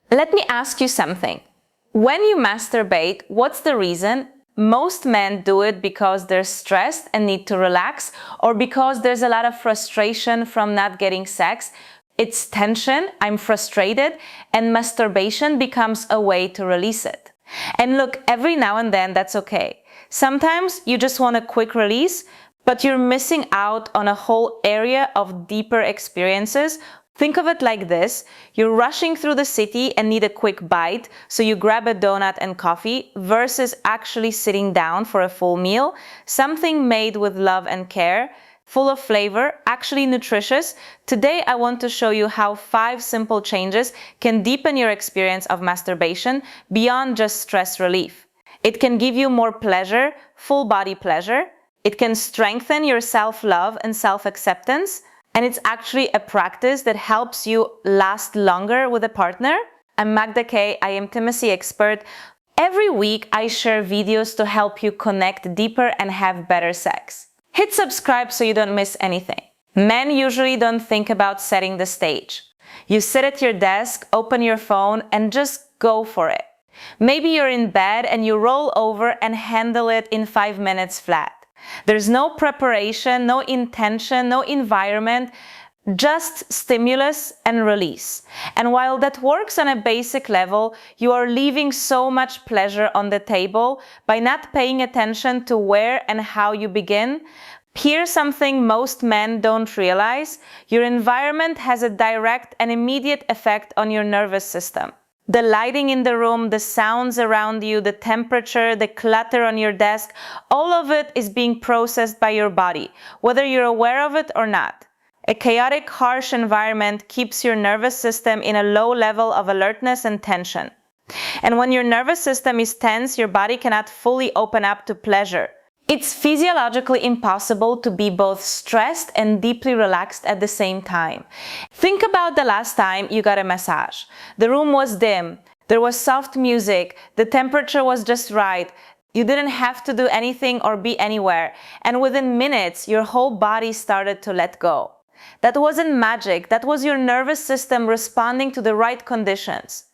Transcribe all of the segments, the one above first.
Let me ask you something. When you masturbate, what's the reason? Most men do it because they're stressed and need to relax, or because there's a lot of frustration from not getting sex. It's tension, I'm frustrated, and masturbation becomes a way to release it. And look, every now and then that's okay. Sometimes you just want a quick release, but you're missing out on a whole area of deeper experiences. Think of it like this: you're rushing through the city and need a quick bite, so you grab a donut and coffee, versus actually sitting down for a full meal, something made with love and care, full of flavor, actually nutritious. Today I want to show you how 5 simple changes can deepen your experience of masturbation beyond just stress relief. It can give you more pleasure, full body pleasure. It can strengthen your self-love and self-acceptance. And it's actually a practice that helps you last longer with a partner. I'm Magda Kay, I am intimacy expert. Every week I share videos to help you connect deeper and have better sex. Hit subscribe so you don't miss anything. Men usually don't think about setting the stage. You sit at your desk, open your phone, and just go for it. Maybe you're in bed and you roll over and handle it in 5 minutes flat. There's no preparation, no intention, no environment, just stimulus and release. And while that works on a basic level, you are leaving so much pleasure on the table by not paying attention to where and how you begin. Here's something most men don't realize: your environment has a direct and immediate effect on your nervous system. The lighting in the room, the sounds around you, the temperature, the clutter on your desk, all of it is being processed by your body, whether you're aware of it or not. A chaotic, harsh environment keeps your nervous system in a low level of alertness and tension. And when your nervous system is tense, your body cannot fully open up to pleasure. It's physiologically impossible to be both stressed and deeply relaxed at the same time. Think about the last time you got a massage. The room was dim, there was soft music, the temperature was just right, you didn't have to do anything or be anywhere, and within minutes your whole body started to let go. That wasn't magic, that was your nervous system responding to the right conditions.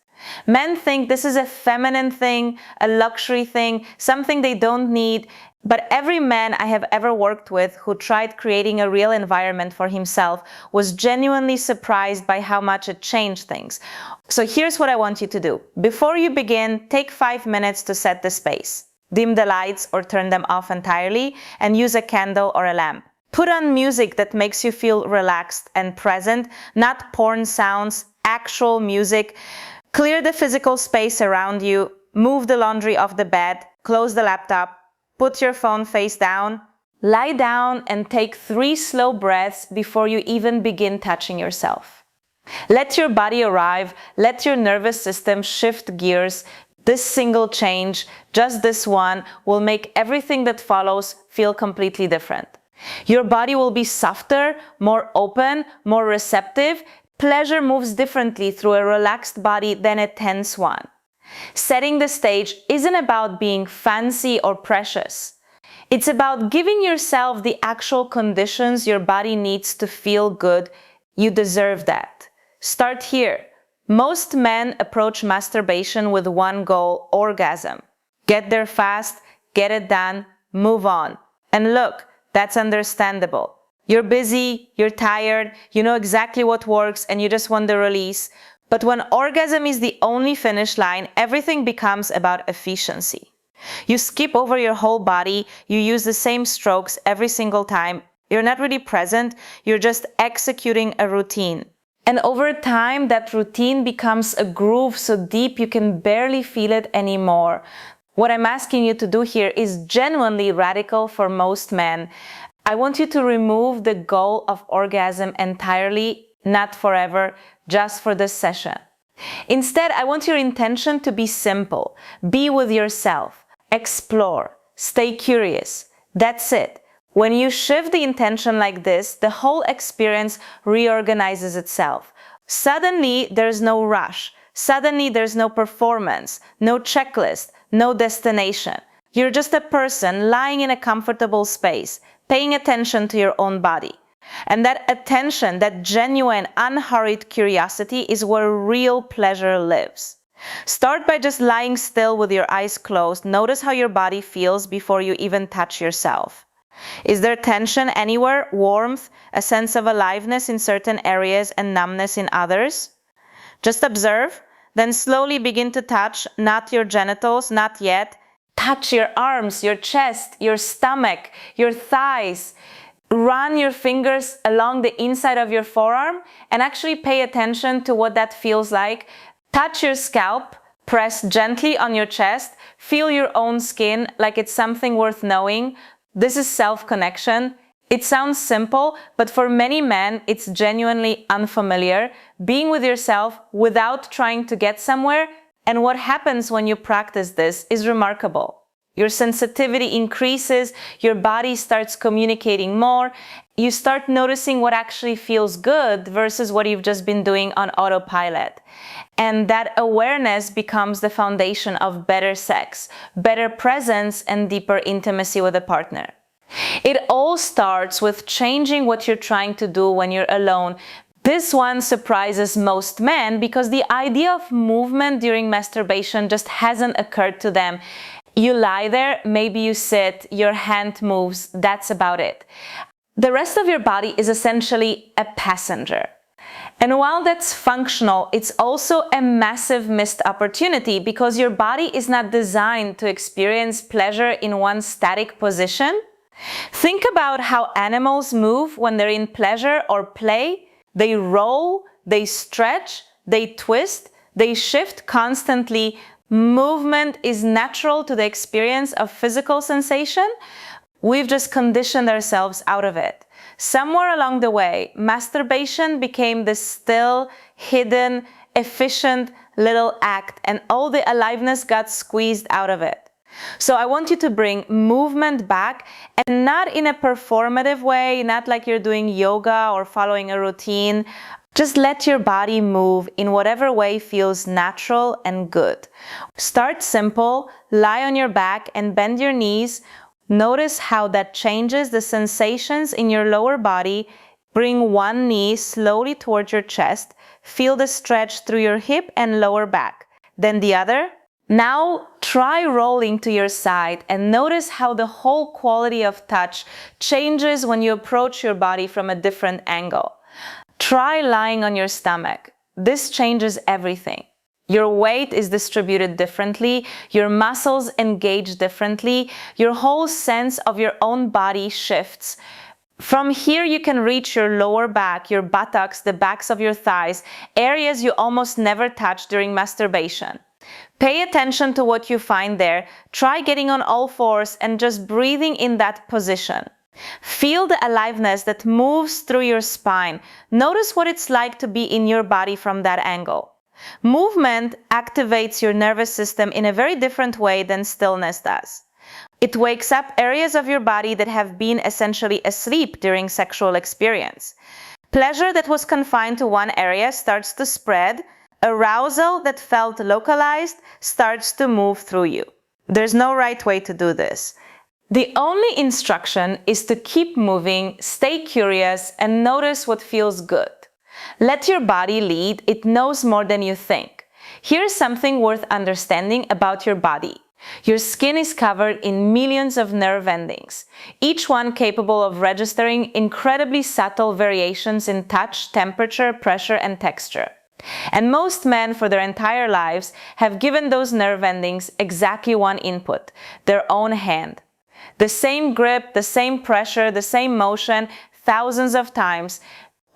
Men think this is a feminine thing, a luxury thing, something they don't need. But every man I have ever worked with who tried creating a real environment for himself was genuinely surprised by how much it changed things. So here's what I want you to do. Before you begin, take 5 minutes to set the space. Dim the lights or turn them off entirely, and use a candle or a lamp. Put on music that makes you feel relaxed and present, not porn sounds, actual music. Clear the physical space around you, move the laundry off the bed, close the laptop, put your phone face down, lie down and take 3 slow breaths before you even begin touching yourself. Let your body arrive, let your nervous system shift gears. This single change, just this one, will make everything that follows feel completely different. Your body will be softer, more open, more receptive. Pleasure moves differently through a relaxed body than a tense one. Setting the stage isn't about being fancy or precious. It's about giving yourself the actual conditions your body needs to feel good. You deserve that. Start here. Most men approach masturbation with one goal: orgasm. Get there fast, get it done, move on. And look, that's understandable. You're busy, you're tired, you know exactly what works, and you just want the release. But when orgasm is the only finish line, everything becomes about efficiency. You skip over your whole body, you use the same strokes every single time. You're not really present, you're just executing a routine. And over time, that routine becomes a groove so deep you can barely feel it anymore. What I'm asking you to do here is genuinely radical for most men. I want you to remove the goal of orgasm entirely, not forever, just for this session. Instead, I want your intention to be simple. Be with yourself. Explore. Stay curious. That's it. When you shift the intention like this, the whole experience reorganizes itself. Suddenly, there's no rush. Suddenly, there's no performance, no checklist, no destination. You're just a person lying in a comfortable space, paying attention to your own body. And that attention, that genuine, unhurried curiosity is where real pleasure lives. Start by just lying still with your eyes closed. Notice how your body feels before you even touch yourself. Is there tension anywhere, warmth, a sense of aliveness in certain areas and numbness in others? Just observe, then slowly begin to touch, not your genitals, not yet. Touch your arms, your chest, your stomach, your thighs. Run your fingers along the inside of your forearm and actually pay attention to what that feels like. Touch your scalp, press gently on your chest, feel your own skin like it's something worth knowing. This is self-connection. It sounds simple, but for many men, it's genuinely unfamiliar. Being with yourself without trying to get somewhere, and what happens when you practice this is remarkable. Your sensitivity increases, your body starts communicating more, you start noticing what actually feels good versus what you've just been doing on autopilot. And that awareness becomes the foundation of better sex, better presence, and deeper intimacy with a partner. It all starts with changing what you're trying to do when you're alone. This one surprises most men because the idea of movement during masturbation just hasn't occurred to them. You lie there, maybe you sit, your hand moves, that's about it. The rest of your body is essentially a passenger. And while that's functional, it's also a massive missed opportunity because your body is not designed to experience pleasure in one static position. Think about how animals move when they're in pleasure or play. They roll, they stretch, they twist, they shift constantly. Movement is natural to the experience of physical sensation. We've just conditioned ourselves out of it. Somewhere along the way, masturbation became this still, hidden, efficient little act, and all the aliveness got squeezed out of it. So I want you to bring movement back, and not in a performative way, not like you're doing yoga or following a routine. Just let your body move in whatever way feels natural and good. Start simple, lie on your back and bend your knees. Notice how that changes the sensations in your lower body. Bring one knee slowly towards your chest. Feel the stretch through your hip and lower back. Then the other. Now try rolling to your side and notice how the whole quality of touch changes when you approach your body from a different angle. Try lying on your stomach. This changes everything. Your weight is distributed differently, your muscles engage differently, your whole sense of your own body shifts. From here you can reach your lower back, your buttocks, the backs of your thighs, areas you almost never touch during masturbation. Pay attention to what you find there. Try getting on all fours and just breathing in that position. Feel the aliveness that moves through your spine. Notice what it's like to be in your body from that angle. Movement activates your nervous system in a very different way than stillness does. It wakes up areas of your body that have been essentially asleep during sexual experience. Pleasure that was confined to one area starts to spread. Arousal that felt localized starts to move through you. There's no right way to do this. The only instruction is to keep moving, stay curious, and notice what feels good. Let your body lead, it knows more than you think. Here's something worth understanding about your body. Your skin is covered in millions of nerve endings, each one capable of registering incredibly subtle variations in touch, temperature, pressure, and texture. And most men for their entire lives have given those nerve endings exactly one input, their own hand. The same grip, the same pressure, the same motion, thousands of times.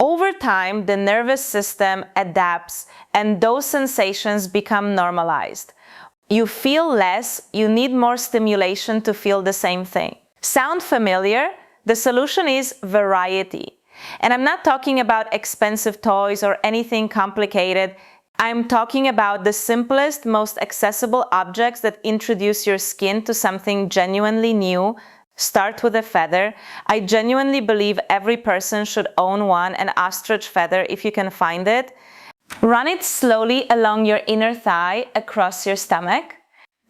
Over time, the nervous system adapts and those sensations become normalized. You feel less, you need more stimulation to feel the same thing. Sound familiar? The solution is variety. And I'm not talking about expensive toys or anything complicated. I'm talking about the simplest, most accessible objects that introduce your skin to something genuinely new. Start with a feather. I genuinely believe every person should own one, an ostrich feather if you can find it. Run it slowly along your inner thigh, across your stomach,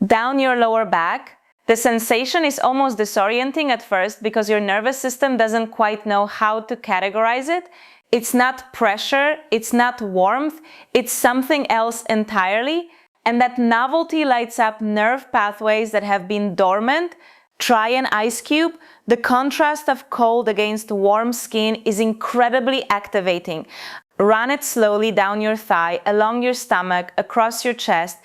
down your lower back, The sensation is almost disorienting at first because your nervous system doesn't quite know how to categorize it. It's not pressure, it's not warmth, it's something else entirely. And that novelty lights up nerve pathways that have been dormant. Try an ice cube. The contrast of cold against warm skin is incredibly activating. Run it slowly down your thigh, along your stomach, across your chest.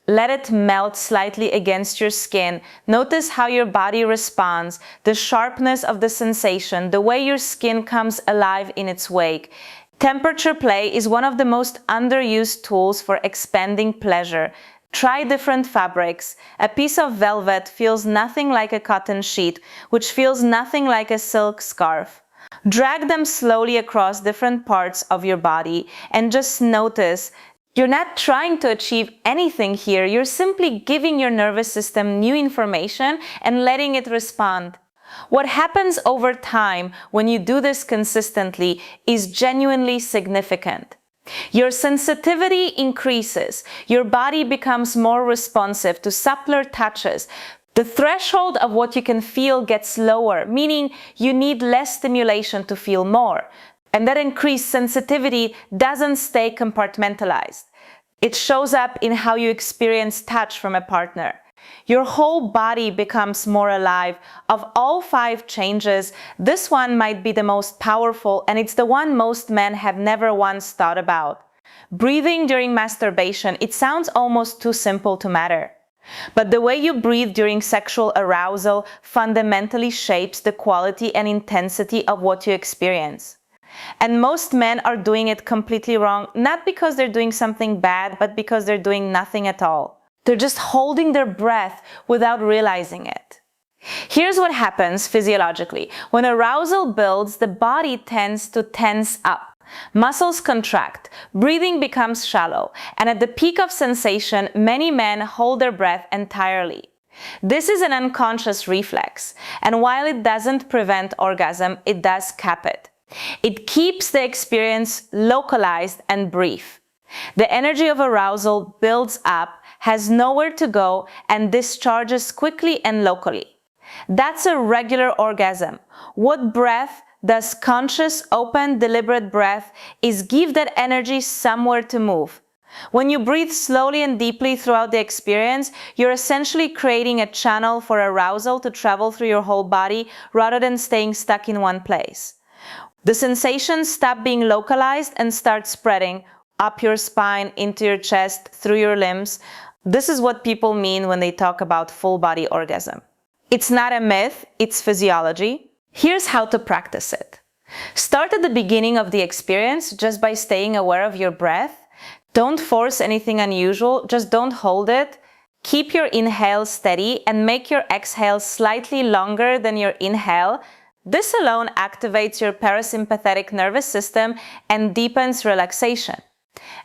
Let it melt slightly against your skin. Notice how your body responds, the sharpness of the sensation, the way your skin comes alive in its wake. Temperature play is one of the most underused tools for expanding pleasure. Try different fabrics. A piece of velvet feels nothing like a cotton sheet, which feels nothing like a silk scarf. Drag them slowly across different parts of your body and just notice. You're not trying to achieve anything here, you're simply giving your nervous system new information and letting it respond. What happens over time when you do this consistently is genuinely significant. Your sensitivity increases, your body becomes more responsive to subtler touches. The threshold of what you can feel gets lower, meaning you need less stimulation to feel more. And that increased sensitivity doesn't stay compartmentalized. It shows up in how you experience touch from a partner. Your whole body becomes more alive. Of all 5 changes, this one might be the most powerful, and it's the one most men have never once thought about. Breathing during masturbation, it sounds almost too simple to matter. But the way you breathe during sexual arousal fundamentally shapes the quality and intensity of what you experience. And most men are doing it completely wrong, not because they're doing something bad, but because they're doing nothing at all. They're just holding their breath without realizing it. Here's what happens physiologically. When arousal builds, the body tends to tense up. Muscles contract, breathing becomes shallow, and at the peak of sensation, many men hold their breath entirely. This is an unconscious reflex, and while it doesn't prevent orgasm, it does cap it. It keeps the experience localized and brief. The energy of arousal builds up, has nowhere to go, and discharges quickly and locally. That's a regular orgasm. What breath does conscious, open, deliberate breath is give that energy somewhere to move. When you breathe slowly and deeply throughout the experience, you're essentially creating a channel for arousal to travel through your whole body rather than staying stuck in one place. The sensations stop being localized and start spreading up your spine, into your chest, through your limbs. This is what people mean when they talk about full body orgasm. It's not a myth, it's physiology. Here's how to practice it. Start at the beginning of the experience just by staying aware of your breath. Don't force anything unusual, just don't hold it. Keep your inhale steady and make your exhale slightly longer than your inhale. This alone activates your parasympathetic nervous system and deepens relaxation.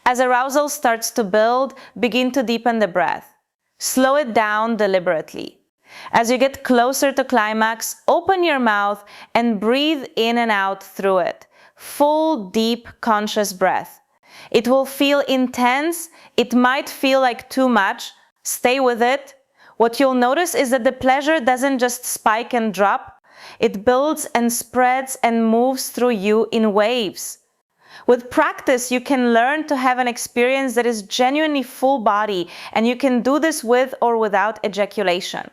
As arousal starts to build, begin to deepen the breath. Slow it down deliberately. As you get closer to climax, open your mouth and breathe in and out through it. Full, deep, conscious breath. It will feel intense. It might feel like too much. Stay with it. What you'll notice is that the pleasure doesn't just spike and drop. It builds and spreads and moves through you in waves. With practice, you can learn to have an experience that is genuinely full body, and you can do this with or without ejaculation.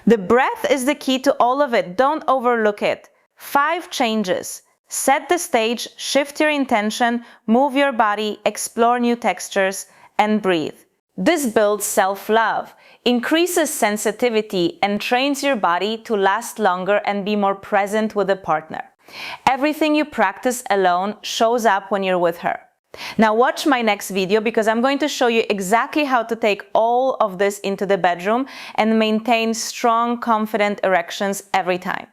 The breath is the key to all of it. Don't overlook it. 5 changes. Set the stage, shift your intention, move your body, explore new textures, and breathe. This builds self-love, increases sensitivity, and trains your body to last longer and be more present with a partner. Everything you practice alone shows up when you're with her. Now watch my next video because I'm going to show you exactly how to take all of this into the bedroom and maintain strong, confident erections every time.